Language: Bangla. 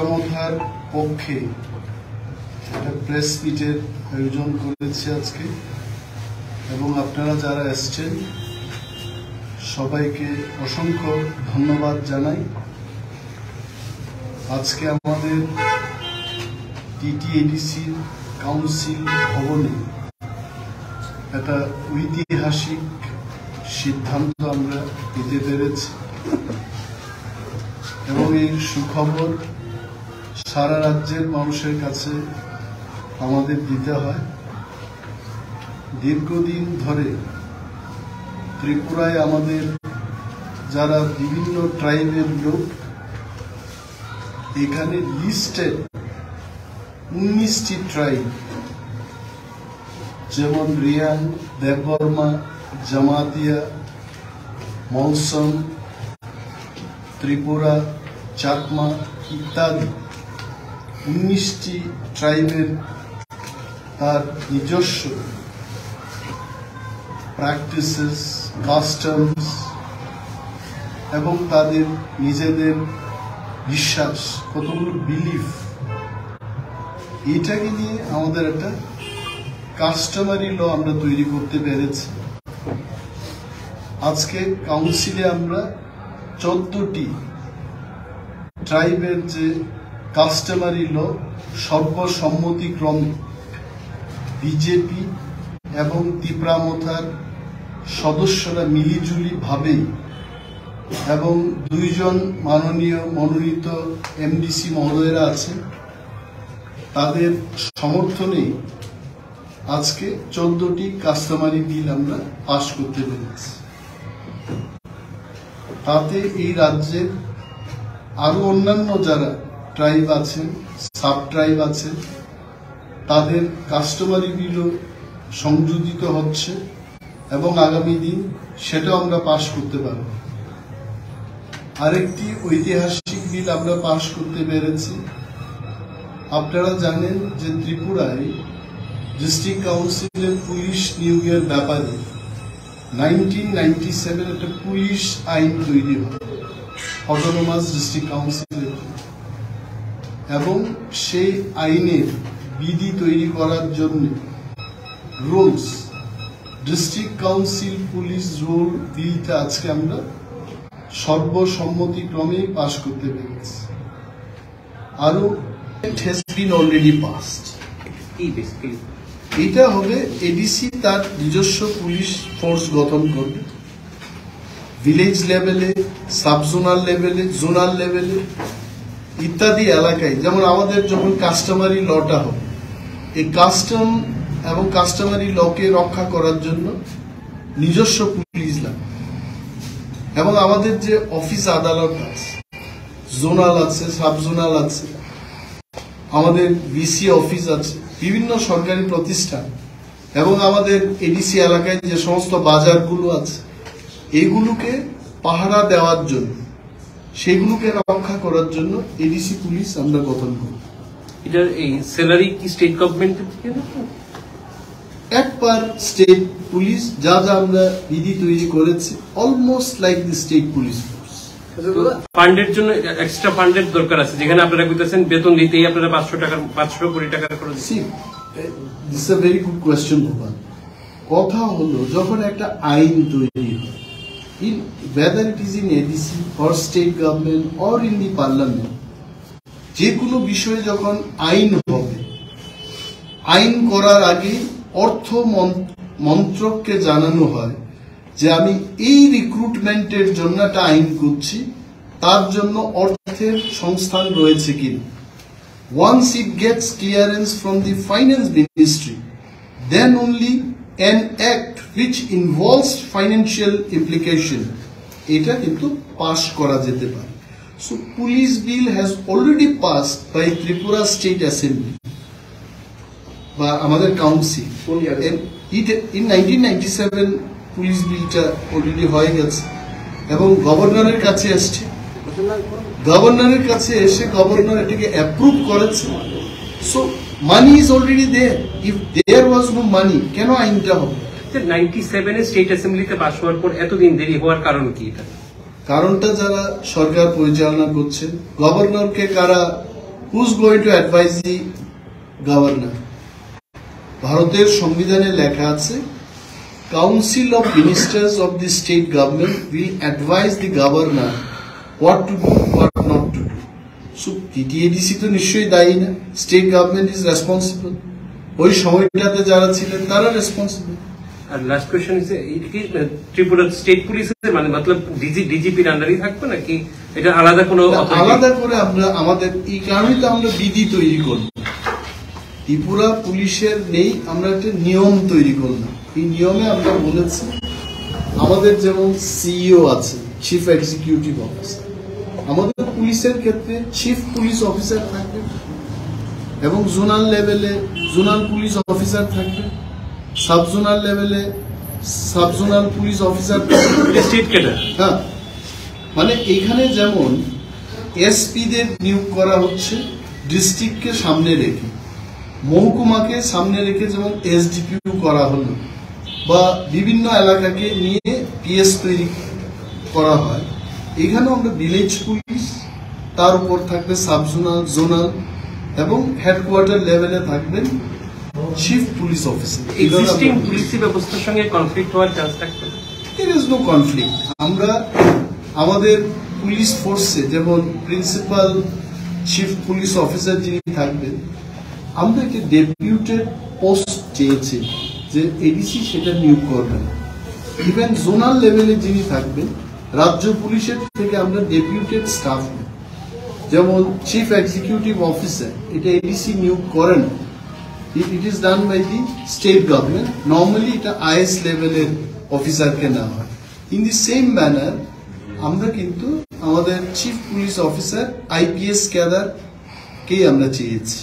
মোথার পক্ষে একটা প্রেস মিটের আয়োজন করেছি আজকে এবং আপনারা যারা এসেছেন সবাইকে অসংখ্য ধন্যবাদ জানাই। আজকে আমাদের টিটিএডিসি কাউন্সিল ভবনে একটা ঐতিহাসিক সিদ্ধান্ত আমরা নিতে পেরেছি এবং এই সুখবর সারা রাজ্যের মানুষের কাছে আমাদের দিতে হয়। দীর্ঘদিন ধরে ত্রিপুরায় আমাদের যারা বিভিন্ন ট্রাইবের লোক এখানে লিস্টেড 19টি ট্রাইব যেমন রিয়াং, দেববর্মা, জামাতিয়া, মলসম, ত্রিপুরা, চাকমা ইত্যাদি 19টি ট্রাইবের তার নিজস্ব প্র্যাকটিসেস, কাস্টমস এবং তাদের নিজেদের বিশ্বাস, কতগুলো বিলিফ, এটাকে নিয়ে আমাদের একটা কাস্টমারি ল আমরা তৈরি করতে পেরেছি। আজকে কাউন্সিলে আমরা 14টি ট্রাইবের যে কাস্টমারি ল সর্বসম্মতিক্রমে বিজেপি এবং তিপ্রা মোথার সদস্যরা মিলিজুলি ভাবেই এবং 2 জন মাননীয় মনোনীত এমডিসি মহোদয়রা আছেন, তাদের সমর্থনে আজকে 14টি কাস্টমারি বিল আমরা পাশ করতে পেরেছি। তাতে এই রাজ্যের আরো অন্যান্য যারা ট্রাইব আছেন, সাব ট্রাইব আছেন, তাদের কাস্টমারি বিলও সংযোজিত হচ্ছে এবং আগামী দিন সেটাও আমরা পাশ করতে পারব। আরেকটি ঐতিহাসিক বিল আমরা পাশ করতে পেরেছি। আপনারা জানেন যে ত্রিপুরায় ডিস্ট্রিক্ট কাউন্সিলের পুলিশ নিয়োগের ব্যাপারে 1997 একটা পুলিশ আইন তৈরি হয় অটোনোমাস ডিস্ট্রিক্ট কাউন্সিলের, এবং সেই আইনের বিধি তৈরি করার জন্য rules, district council police rule বিলটা আজকে আমরা সর্বসম্মতিক্রমে পাশ করতে পেরেছি। আরো has been already passed. এটা হবে এডিসি তার নিজস্ব পুলিশ ফোর্স গঠন করবে ভিলেজ লেভেলে, সাবজোনাল লেভেলে, জোনাল লেভেলে ইত্যাদি এলাকায়। যেমন আমাদের যখন কাস্টমারি লটা হবে, এই কাস্টম এবং কাস্টমারি লকে রক্ষা করার জন্য নিজস্ব পুলিশ লাগে এবং আমাদের যে অফিস আদালত আছে, জোনাল আছে, সাবজোনাল আছে, আমাদের বিসি অফিস আছে, বিভিন্ন সরকারি প্রতিষ্ঠান এবং আমাদের এডিসি এলাকায় যে সমস্ত বাজারগুলো আছে, এগুলোকে পাহারা দেওয়ার জন্য, সেগুলোকে রক্ষা করার জন্য এডিসি পুলিশ আমরা গঠন করি। এটার এই স্যালারি কি স্টেট গভর্নমেন্ট এক পার স্টেট পুলিশ যা যা আমরা বিধি তৈরি করেছি almost like the state police force. ফান্ডের জন্য এক্সট্রা ফান্ডের দরকার আছে, যেখানে আপনারা কইতেছেন বেতন দিতেই আপনারা 500 কোটি টাকা করে দিচ্ছেন। This a very good question ভগবান। কথা হলো যখন একটা আইন তৈরি হয়, in whether it is in ADC or state government or in the parliament, যে কোনো বিষয়ে যখন আইন হবে, আইন করার আগে অর্থ মন্ত্রককে জানানো হয় যে আমি এই রিক্রুটমেন্টের জন্য একটা আইন করছি, তার জন্য অর্থের সংস্থান রয়েছে কিনা। Once it gets clearance from the finance ministry, then only an act which involves financial implication এটা কিন্তু পাস করা যেতে পারে। So police bill has already passed by Tripura State Assembly বা আমাদের কাউন্সিল। in 1997 পুলিশ বিলটা অলরেডি হয়ে গেছে এবং গভর্নরের কাছে এসছে, গভর্নরের কাছে এসে গভর্নর এটাকে অ্যাপ্রুভ করেছে। So money is already there. If there was no money, কেন আইনটা হবে? 97 এ স্টেট অ্যাসেম্বলিতে পাস হওয়ার পর এতদিন দেরি হওয়ার কারণ কি? কারণটা যারা সরকার পরিচালনা করছে, গভর্নরকে কারা who's going to advise the governor? ভারতের সংবিধানে লেখা আছে Council of Ministers of the state government will advise the governor what to do, what not to do. So TTADC তো নিশ্চয়ই দায়ী না, স্টেট গভর্নমেন্ট ইজ রেসপন্সিবল, ওই সময়টাতে যারা ছিলেন তারা রেসপন্সিবল। আর last question is Tripura state পুলিশের মানে মতলব ডিজিপির আন্ডারই থাকবে নাকি এটা আলাদা কোনো আলাদা করে আমরা আমাদের এই কারণে তো আমরা বিধি তৈরি করব, ত্রিপুরা পুলিশের নেই, আমরা একটা নিয়ম তৈরি করলাম। এই নিয়মে আমরা বলেছি আমাদের যেমন সিইও আছে, চিফ এক্সিকিউটিভ অফিসার, আমাদের পুলিশের ক্ষেত্রে চিফ পুলিশ অফিসার থাকবে এবং জোনাল লেভেলে জোনাল পুলিশ অফিসার থাকবে, সাব জোনাল লেভেলে সাব জোনাল পুলিশ অফিসার থাকবে। হ্যাঁ, মানে এইখানে যেমন এসপিদের নিয়োগ করা হচ্ছে ডিস্ট্রিক্টকে সামনে রেখে, মহকুমাকে সামনে রেখে যেমন এসডিপিও করা হলো, বা বিভিন্ন এলাকাকে নিয়ে পিএস তৈরি করা হয়, এখানেও আমরা ভিলেজ পুলিশ, তার উপর থাকবে সাব জোনাল, জোনাল এবং হেডকোয়ার্টার লেভেলে থাকবেন chief police officer. Existing police ব্যবস্থার সঙ্গে কনফ্লিক্ট হওয়ার চান্স থাকবে? There is no conflict. আমরা আমাদের পুলিশ ফোর্সে যেমন প্রিন্সিপাল চিফ পুলিশ অফিসার যিনি থাকবেন, আমরা একটি ডেপুটেড পোস্ট চেয়েছি যে এডিসি সেটা নিয়োগ করবেন। ইভেন জোনাল লেভেলে যিনি থাকবেন রাজ্য পুলিশের থেকে আমরা ডেপুটেড স্টাফ, যেমন চিফ এক্সিকিউটিভ অফিসার, এটা এডিসি নিয়োগ করেন, it is done by the state government. Normally এটা আইএস লেভেলের অফিসারকে নেওয়া হয়। ইন দি সেম ম্যানার আমরা কিন্তু আমাদের চিফ পুলিশ অফিসার আইপিএস ক্যাডারকেই আমরা চেয়েছি।